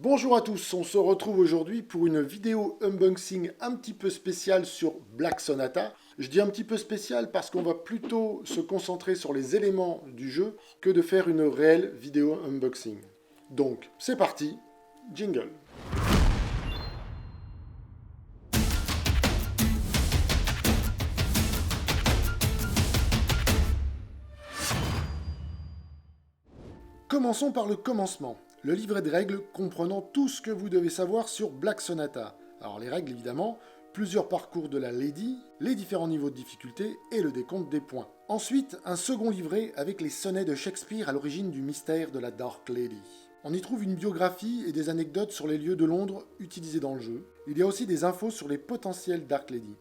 Bonjour à tous, on se retrouve aujourd'hui pour une vidéo unboxing un petit peu spéciale sur Black Sonata. Je dis un petit peu spéciale parce qu'on va plutôt se concentrer sur les éléments du jeu que de faire une réelle vidéo unboxing. Donc, c'est parti, jingle. Commençons par le commencement, le livret de règles comprenant tout ce que vous devez savoir sur Black Sonata. Alors les règles évidemment, plusieurs parcours de la Lady, les différents niveaux de difficulté et le décompte des points. Ensuite, un second livret avec les sonnets de Shakespeare à l'origine du mystère de la Dark Lady. On y trouve une biographie et des anecdotes sur les lieux de Londres utilisés dans le jeu. Il y a aussi des infos sur les potentiels Dark Lady.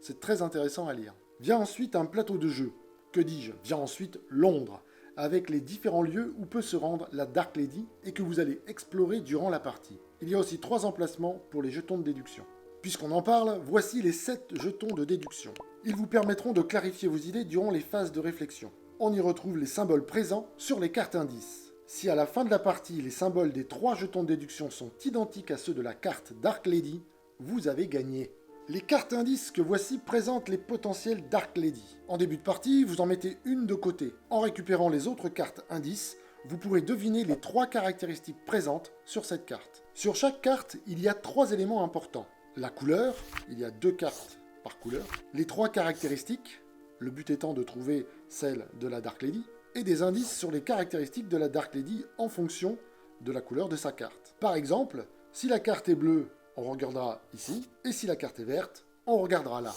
C'est très intéressant à lire. Vient ensuite un plateau de jeu. Que dis-je? Vient ensuite Londres, avec les différents lieux où peut se rendre la Dark Lady et que vous allez explorer durant la partie. Il y a aussi 3 emplacements pour les jetons de déduction. Puisqu'on en parle, voici les 7 jetons de déduction. Ils vous permettront de clarifier vos idées durant les phases de réflexion. On y retrouve les symboles présents sur les cartes indices. Si à la fin de la partie, les symboles des 3 jetons de déduction sont identiques à ceux de la carte Dark Lady, vous avez gagné. Les cartes indices que voici présentent les potentiels Dark Lady. En début de partie, vous en mettez une de côté. En récupérant les autres cartes indices, vous pourrez deviner les 3 caractéristiques présentes sur cette carte. Sur chaque carte, il y a 3 éléments importants. La couleur, il y a 2 cartes par couleur. Les 3 caractéristiques, le but étant de trouver celle de la Dark Lady, et des indices sur les caractéristiques de la Dark Lady en fonction de la couleur de sa carte. Par exemple, si la carte est bleue, on regardera ici, et si la carte est verte, on regardera là.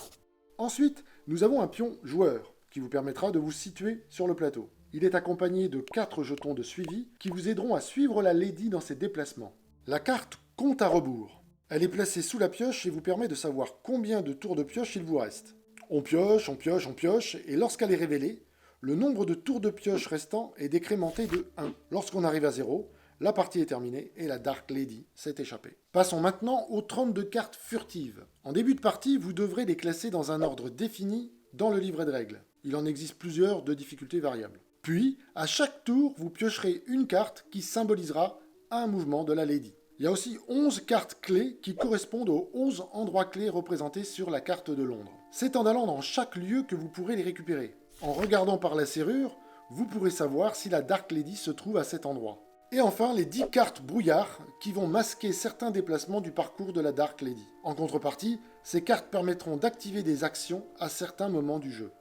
Ensuite, nous avons un pion joueur, qui vous permettra de vous situer sur le plateau. Il est accompagné de 4 jetons de suivi, qui vous aideront à suivre la Lady dans ses déplacements. La carte compte à rebours. Elle est placée sous la pioche et vous permet de savoir combien de tours de pioche il vous reste. On pioche, on pioche, on pioche, et lorsqu'elle est révélée, le nombre de tours de pioche restants est décrémenté de 1. Lorsqu'on arrive à 0, la partie est terminée et la Dark Lady s'est échappée. Passons maintenant aux 32 cartes furtives. En début de partie, vous devrez les classer dans un ordre défini dans le livret de règles. Il en existe plusieurs de difficultés variables. Puis, à chaque tour, vous piocherez une carte qui symbolisera un mouvement de la Lady. Il y a aussi 11 cartes clés qui correspondent aux 11 endroits clés représentés sur la carte de Londres. C'est en allant dans chaque lieu que vous pourrez les récupérer. En regardant par la serrure, vous pourrez savoir si la Dark Lady se trouve à cet endroit. Et enfin, les 10 cartes brouillard qui vont masquer certains déplacements du parcours de la Dark Lady. En contrepartie, ces cartes permettront d'activer des actions à certains moments du jeu.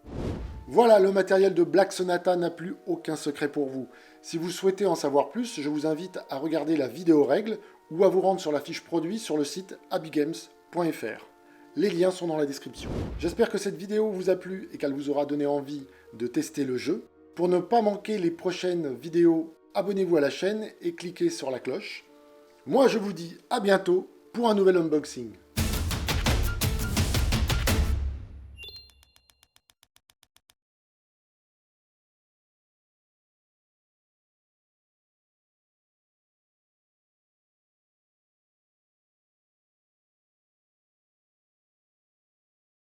Voilà, le matériel de Black Sonata n'a plus aucun secret pour vous. Si vous souhaitez en savoir plus, je vous invite à regarder la vidéo règles ou à vous rendre sur la fiche produit sur le site abigames.fr. Les liens sont dans la description. J'espère que cette vidéo vous a plu et qu'elle vous aura donné envie de tester le jeu. Pour ne pas manquer les prochaines vidéos, abonnez-vous à la chaîne et cliquez sur la cloche. Moi, je vous dis à bientôt pour un nouvel unboxing.